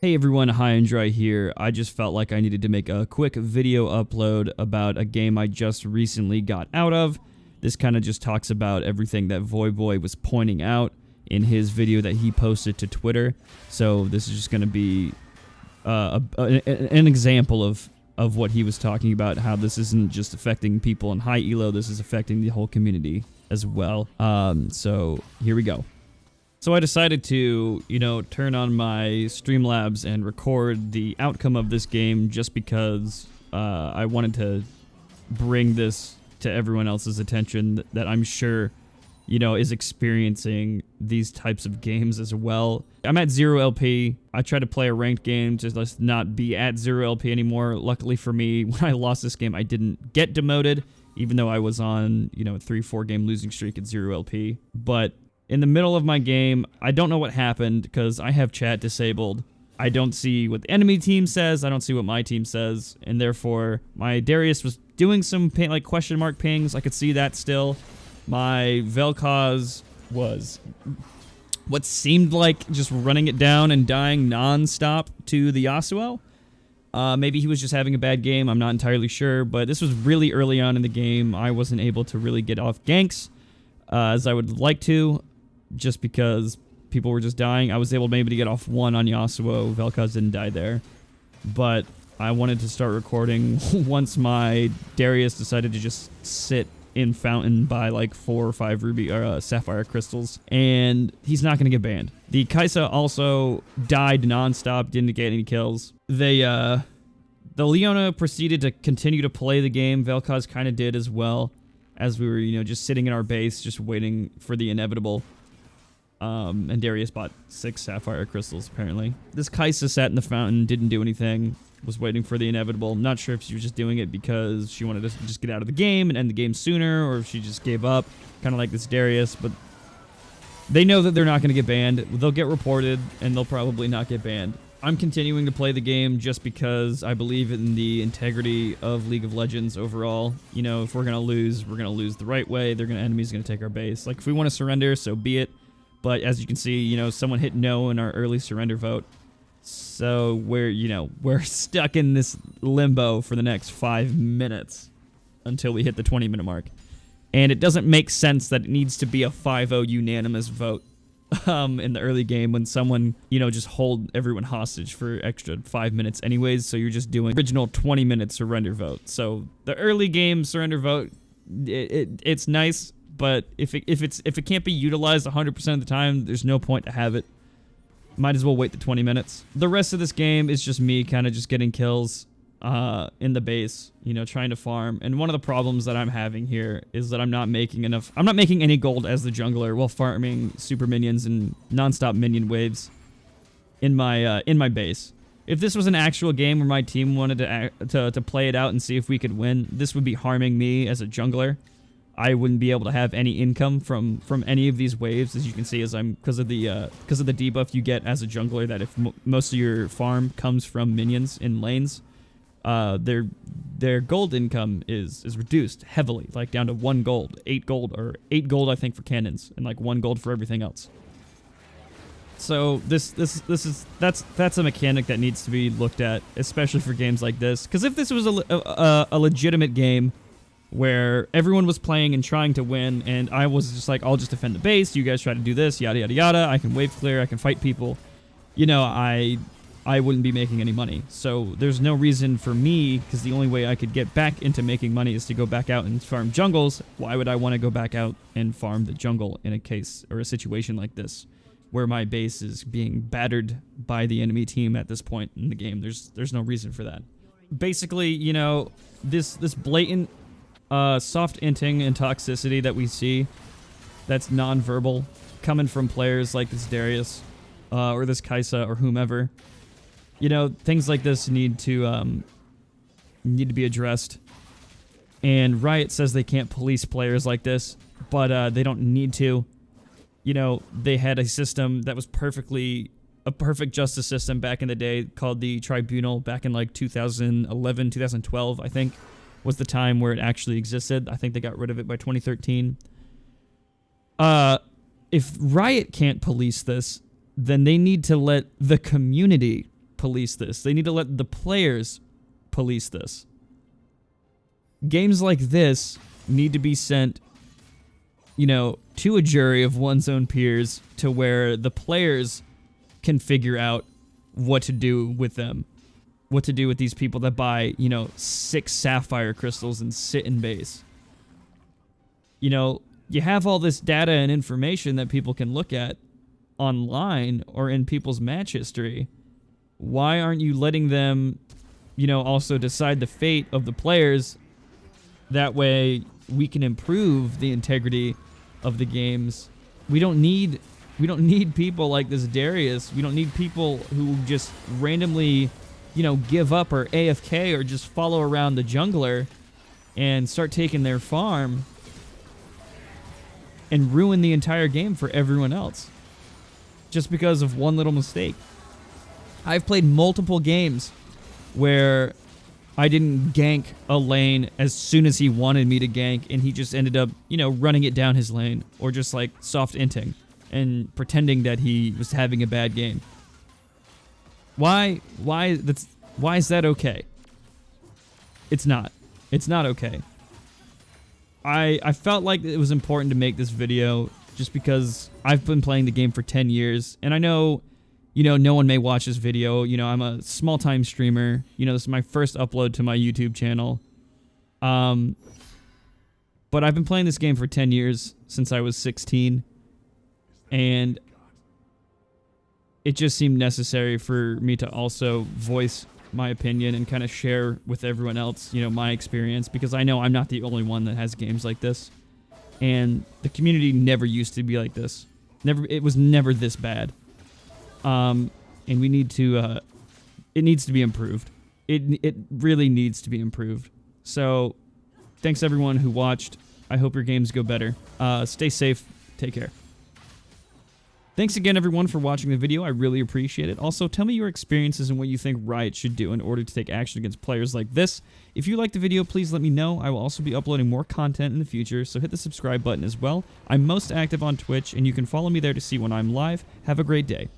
Hey everyone, HyenDry here. I just felt like I needed to make a quick video upload about a game I just recently got out of. This kind of just talks about everything that Voyboy was pointing out in his video that he posted to Twitter. So this is just going to be an example of what he was talking about, how this isn't just affecting people in high elo, this is affecting the whole community as well. So here we go. So I decided to, turn on my Streamlabs and record the outcome of this game just because I wanted to bring this to everyone else's attention that I'm sure, is experiencing these types of games as well. I'm at 0 LP. I try to play a ranked game to just not be at 0 LP anymore. Luckily for me, when I lost this game, I didn't get demoted, even though I was on, a 3-4 game losing streak at 0 LP. But in the middle of my game, I don't know what happened because I have chat disabled. I don't see what the enemy team says. I don't see what my team says. And therefore, my Darius was doing some question mark pings. I could see that still. My Vel'Koz was what seemed like just running it down and dying non-stop to the Yasuo. Maybe he was just having a bad game. I'm not entirely sure. But this was really early on in the game. I wasn't able to really get off ganks as I would like to, just because people were just dying. I was able maybe to get off one on Yasuo. Vel'Koz didn't die there. But I wanted to start recording once my Darius decided to just sit in fountain by like 4 or 5 ruby or sapphire crystals, and he's not going to get banned. The Kai'Sa also died non-stop, didn't get any kills. The Leona proceeded to continue to play the game. Vel'Koz kind of did as well, as we were, just sitting in our base, just waiting for the inevitable. And Darius bought 6 sapphire crystals, apparently. This Kai'Sa sat in the fountain, didn't do anything, was waiting for the inevitable. Not sure if she was just doing it because she wanted to just get out of the game and end the game sooner, or if she just gave up, kind of like this Darius. But they know that they're not going to get banned. They'll get reported, and they'll probably not get banned. I'm continuing to play the game just because I believe in the integrity of League of Legends overall. If we're going to lose the right way. Enemy's going to take our base. Like, if we want to surrender, so be it. But as you can see, someone hit no in our early surrender vote. So we're stuck in this limbo for the next 5 minutes until we hit the 20-minute mark. And it doesn't make sense that it needs to be a 5-0 unanimous vote in the early game when someone, just hold everyone hostage for extra 5 minutes anyways. So you're just doing original 20-minute surrender vote. So the early game surrender vote, it's nice. But if it can't be utilized 100% of the time, there's no point to have it. Might as well wait the 20 minutes. The rest of this game is just me kind of just getting kills in the base, trying to farm. And one of the problems that I'm having here is that I'm not making enough. I'm not making any gold as the jungler while farming super minions and non-stop minion waves in my base. If this was an actual game where my team wanted to play it out and see if we could win, this would be harming me as a jungler. I wouldn't be able to have any income from any of these waves, as you can see, because of the debuff you get as a jungler. That if most of your farm comes from minions in lanes, their gold income is reduced heavily, like down to 1 gold, 8 gold, or 8 gold I think for cannons, and like 1 gold for everything else. So that's a mechanic that needs to be looked at, especially for games like this. Because if this was a legitimate game where everyone was playing and trying to win, and I was just like, I'll just defend the base, you guys try to do this, yada yada yada, I can wave clear, I can fight people, I wouldn't be making any money. So there's no reason for me, because the only way I could get back into making money is to go back out and farm jungles. Why would I want to go back out and farm the jungle in a case or a situation like this, where my base is being battered by the enemy team at this point in the game? There's no reason for that. Basically, this blatant soft inting and toxicity that we see, that's non-verbal, coming from players like this Darius or this Kai'Sa or whomever. Things like this need to be addressed. And Riot says they can't police players like this, but they don't need to. They had a system that was a perfect justice system back in the day called the Tribunal back in like 2011, 2012, I think, was the time where it actually existed. I think they got rid of it by 2013. If Riot can't police this, then they need to let the community police this. They need to let the players police this. Games like this need to be sent, you know, to a jury of one's own peers to where the players can figure out what to do with them. What to do with these people that buy, you know, 6 sapphire crystals and sit in base. You know, you have all this data and information that people can look at online or in people's match history. Why aren't you letting them, you know, also decide the fate of the players? That way we can improve the integrity of the games. We don't need people like this Darius. We don't need people who just randomly, you know, give up or AFK or just follow around the jungler and start taking their farm and ruin the entire game for everyone else just because of one little mistake. I've played multiple games where I didn't gank a lane as soon as he wanted me to gank, and he just ended up, you know, running it down his lane or just like soft inting and pretending that he was having a bad game. Why is that okay? It's not. It's not okay. I felt like it was important to make this video just because I've been playing the game for 10 years, and I know, you know, no one may watch this video. You know, I'm a small-time streamer. You know, this is my first upload to my YouTube channel. But I've been playing this game for 10 years, since I was 16, and it just seemed necessary for me to also voice my opinion and kind of share with everyone else, you know, my experience, because I know I'm not the only one that has games like this, and the community never used to be like this. It was never this bad. And we need to, it needs to be improved. It really needs to be improved. So, thanks everyone who watched. I hope your games go better. Stay safe. Take care. Thanks again everyone for watching the video. I really appreciate it. Also, tell me your experiences and what you think Riot should do in order to take action against players like this. If you liked the video, please let me know. I will also be uploading more content in the future, so hit the subscribe button as well. I'm most active on Twitch, and you can follow me there to see when I'm live. Have a great day.